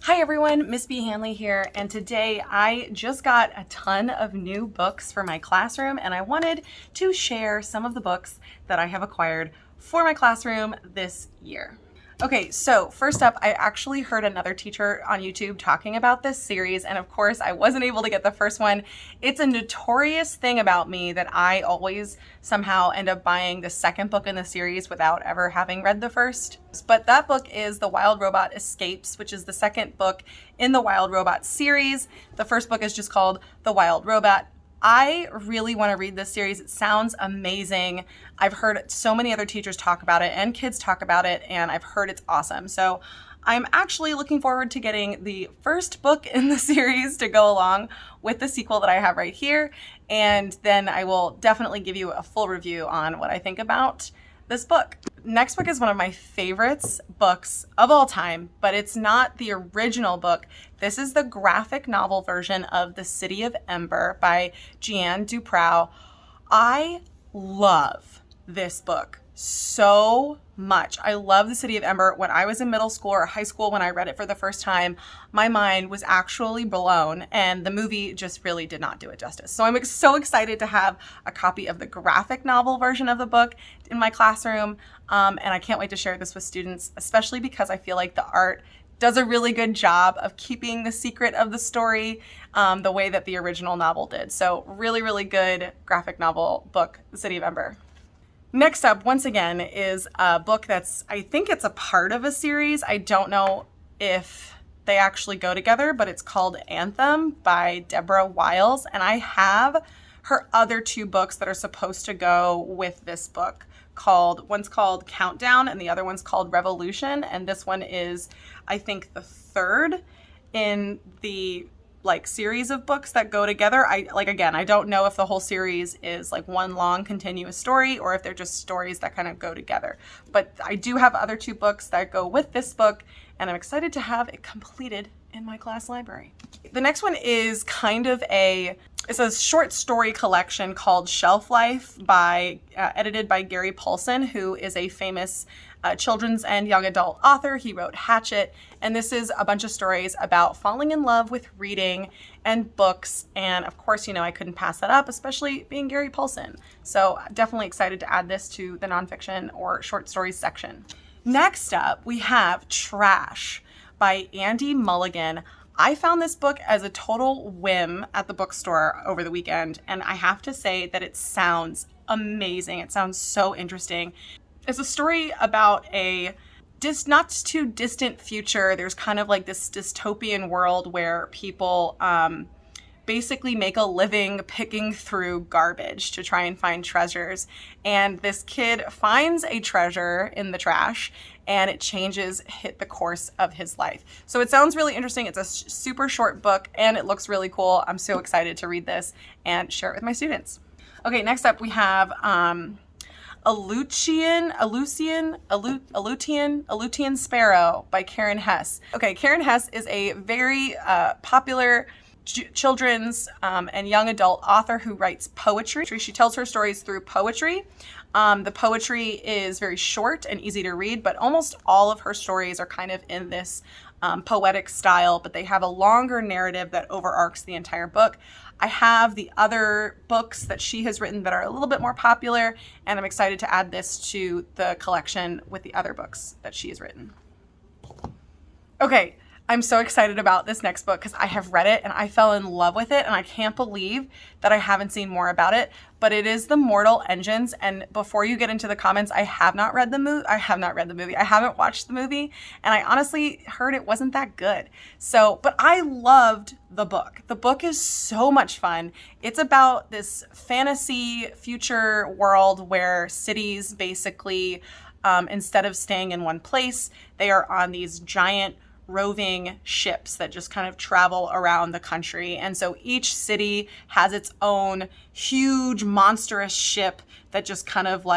Hi everyone, Miss B. Hanley here, and today I just got a ton of new books for my classroom, and I wanted to share some of the books that I have acquired for my classroom this year. Okay, so first up, I actually heard another teacher on YouTube talking about this series, and of course I wasn't able to get the first one. It's a notorious thing about me that I always somehow end up buying the second book in the series without ever having read the first. But that book is The Wild Robot Escapes, which is the second book in the Wild Robot series. The first book is just called The Wild Robot. I really want to read this series. It sounds amazing. I've heard so many other teachers talk about it and kids talk about it, and I've heard it's awesome. So I'm actually looking forward to getting the first book in the series to go along with the sequel that I have right here. And then I will definitely give you a full review on what I think about this book. Next book is one of my favorites books of all time, but it's not the original book. This is the graphic novel version of The City of Ember by Jeanne Duprau. I love this book so much. I love The City of Ember. When I was in middle school or high school, when I read it for the first time, my mind was actually blown, and the movie just really did not do it justice. So I'm so excited to have a copy of the graphic novel version of the book in my classroom, and I can't wait to share this with students, especially because I feel like the art does a really good job of keeping the secret of the story the way that the original novel did. So really, really good graphic novel book, The City of Ember. Next up, once again, is a book I think it's a part of a series. I don't know if they actually go together, but it's called Anthem by Deborah Wiles. And I have her other two books that are supposed to go with this book. One's called Countdown and the other one's called Revolution. And this one is, I think, the third in the series of books that go together. I don't know if the whole series is one long continuous story or if they're just stories that kind of go together. But I do have other two books that go with this book, and I'm excited to have it completed in my class library. The next one is it's a short story collection called Shelf Life edited by Gary Paulsen, who is a famous children's and young adult author. He wrote Hatchet, and this is a bunch of stories about falling in love with reading and books. And of course, I couldn't pass that up, especially being Gary Paulsen. So definitely excited to add this to the nonfiction or short stories section. Next up, we have Trash by Nnedi Mulligan. I found this book as a total whim at the bookstore over the weekend, and I have to say that it sounds amazing. It sounds so interesting. It's a story about a not too distant future. There's kind of this dystopian world where people basically make a living picking through garbage to try and find treasures. And this kid finds a treasure in the trash, and it hit the course of his life. So it sounds really interesting. It's a super short book, and it looks really cool. I'm so excited to read this and share it with my students. Okay, next up we have Aleutian Sparrow by Karen Hesse. Okay, Karen Hesse is a very popular children's and young adult author who writes poetry. She tells her stories through poetry. The poetry is very short and easy to read, but almost all of her stories are kind of in this poetic style, but they have a longer narrative that overarches the entire book. I have the other books that she has written that are a little bit more popular, and I'm excited to add this to the collection with the other books that she has written. Okay, I'm so excited about this next book because I have read it and I fell in love with it, and I can't believe that I haven't seen more about it. But it is The Mortal Engines, and before you get into the comments, I have not read the movie. I haven't watched the movie, and I honestly heard it wasn't that good. But I loved the book. The book is so much fun. It's about this fantasy future world where cities basically, instead of staying in one place, they are on these giant roving ships that just kind of travel around the country. And so each city has its own huge monstrous ship that just kind of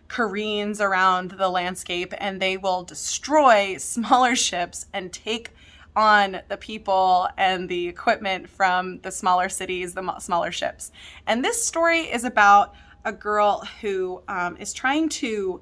careens around the landscape, and they will destroy smaller ships and take on the people and the equipment from the smaller cities, the smaller ships. And this story is about a girl who is trying to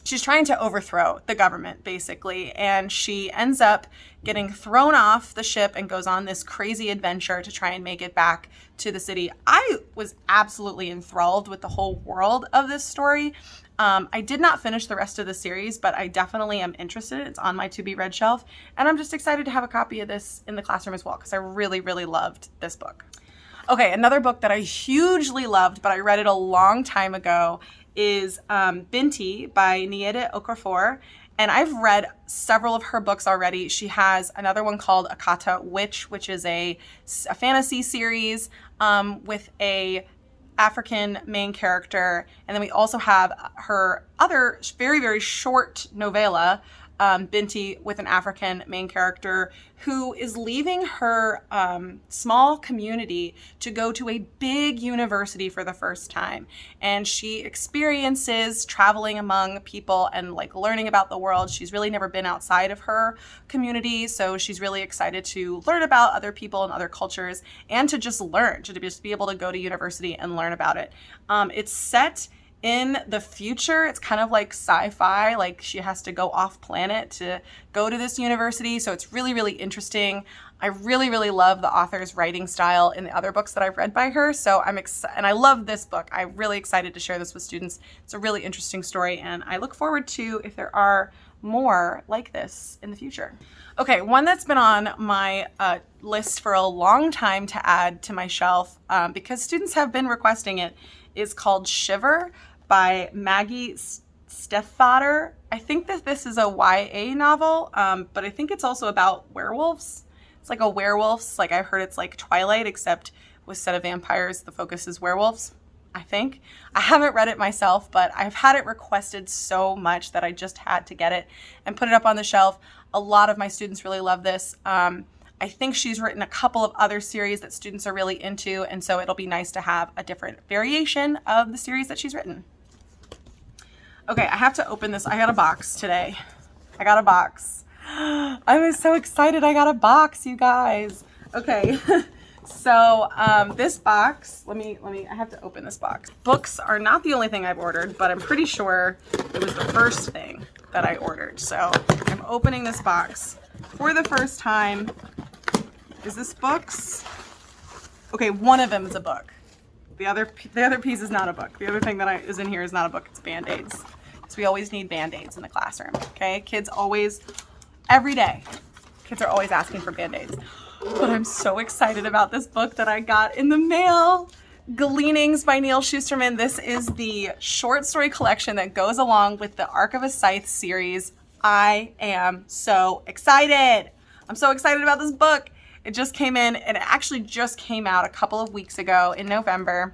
she's trying to overthrow the government, basically, and she ends up getting thrown off the ship and goes on this crazy adventure to try and make it back to the city. I was absolutely enthralled with the whole world of this story. I did not finish the rest of the series, but I definitely am interested. It's on my to-be-read shelf, and I'm just excited to have a copy of this in the classroom as well, because I really, really loved this book. Okay, another book that I hugely loved, but I read it a long time ago, is Binti by Nnedi Okorafor. And I've read several of her books already. She has another one called Akata Witch, which is a fantasy series with a African main character. And then we also have her other very, very short novella, Binti, with an African main character who is leaving her small community to go to a big university for the first time. And she experiences traveling among people and like learning about the world. She's really never been outside of her community, so she's really excited to learn about other people and other cultures and to just learn, to just be able to go to university and learn about it. It's set in the future. It's kind of like sci-fi, like she has to go off planet to go to this university. So it's really, really interesting. I really, really love the author's writing style in the other books that I've read by her. So I'm excited, and I love this book. I'm really excited to share this with students. It's a really interesting story, and I look forward to if there are more like this in the future. Okay, one that's been on my list for a long time to add to my shelf because students have been requesting it is called Shiver by Maggie Stiefvater. I think that this is a YA novel, but I think it's also about werewolves. It's like a werewolves, like I've heard it's like Twilight, except instead of vampires, the focus is werewolves, I think. I haven't read it myself, but I've had it requested so much that I just had to get it and put it up on the shelf. A lot of my students really love this. I think she's written a couple of other series that students are really into, and so it'll be nice to have a different variation of the series that she's written. Okay, I have to open this. I got a box today. I got a box. I was so excited I got a box, you guys. Okay, so this box, I have to open this box. Books are not the only thing I've ordered, but I'm pretty sure it was the first thing that I ordered. So I'm opening this box for the first time. Is this books? Okay, one of them is a book. The other piece is not a book. The other thing that is in here is not a book. It's Band-Aids. Because we always need Band-Aids in the classroom. Okay, kids always, every day, kids are always asking for Band-Aids. But I'm so excited about this book that I got in the mail. Gleanings by Neal Shusterman. This is the short story collection that goes along with the Arc of a Scythe series. I am so excited. I'm so excited about this book. It just came in, and it actually just came out a couple of weeks ago in November.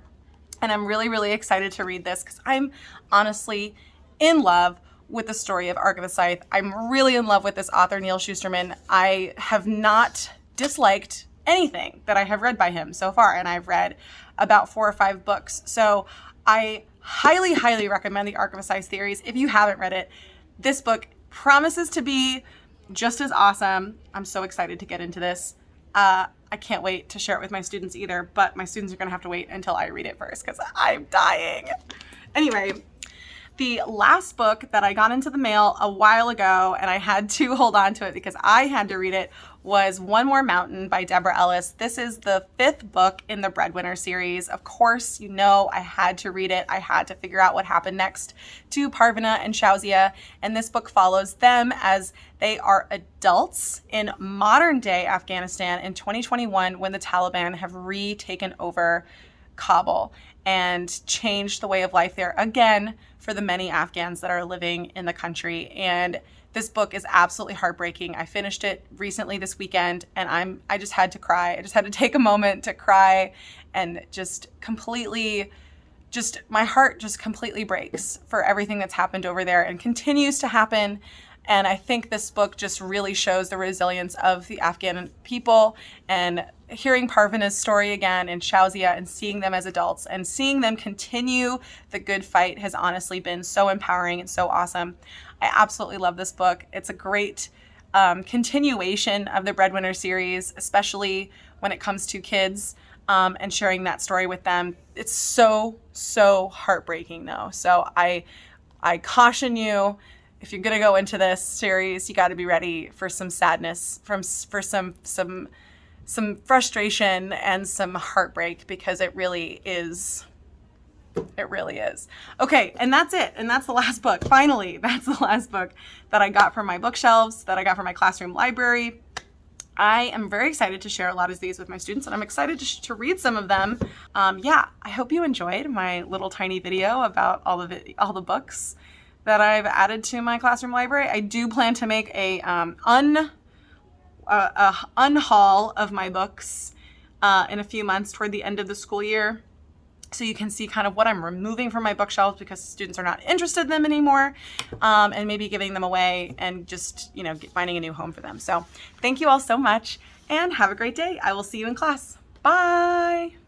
And I'm really, really excited to read this because I'm honestly in love with the story of Arc of a Scythe. I'm really in love with this author, Neal Shusterman. I have not disliked anything that I have read by him so far, and I've read about 4 or 5 books. So I highly, highly recommend the Arc of a Scythe series. If you haven't read it, this book promises to be just as awesome. I'm so excited to get into this. I can't wait to share it with my students either, but my students are going to have to wait until I read it first because I'm dying. Anyway, the last book that I got into the mail a while ago, and I had to hold on to it because I had to read it, was One More Mountain by Deborah Ellis. This is the 5th book in the Breadwinner series. Of course, you know I had to read it. I had to figure out what happened next to Parvina and Shauzia, and this book follows them as they are adults in modern-day Afghanistan in 2021 when the Taliban have retaken over Kabul and changed the way of life there again for the many Afghans that are living in the country. And this book is absolutely heartbreaking. I finished it recently this weekend, and I just had to cry. I just had to take a moment to cry and my heart just completely breaks for everything that's happened over there and continues to happen. And I think this book just really shows the resilience of the Afghan people, and hearing Parvina's story again and Shauzia and seeing them as adults and seeing them continue the good fight has honestly been so empowering and so awesome. I absolutely love this book. It's a great continuation of the Breadwinner series, especially when it comes to kids and sharing that story with them. It's so, so heartbreaking though. So I I caution you, if you're gonna go into this series, you got to be ready for some sadness, for some frustration and some heartbreak, because it really is. It really is. Okay, and that's it. And that's the last book. Finally, that's the last book that I got from my bookshelves, that I got from my classroom library. I am very excited to share a lot of these with my students, and I'm excited to read some of them. Yeah, I hope you enjoyed my little tiny video about all the books that I've added to my classroom library. I do plan to make a unhaul of my books in a few months toward the end of the school year, so you can see kind of what I'm removing from my bookshelves because students are not interested in them anymore, and maybe giving them away and just, finding a new home for them. So thank you all so much and have a great day. I will see you in class. Bye.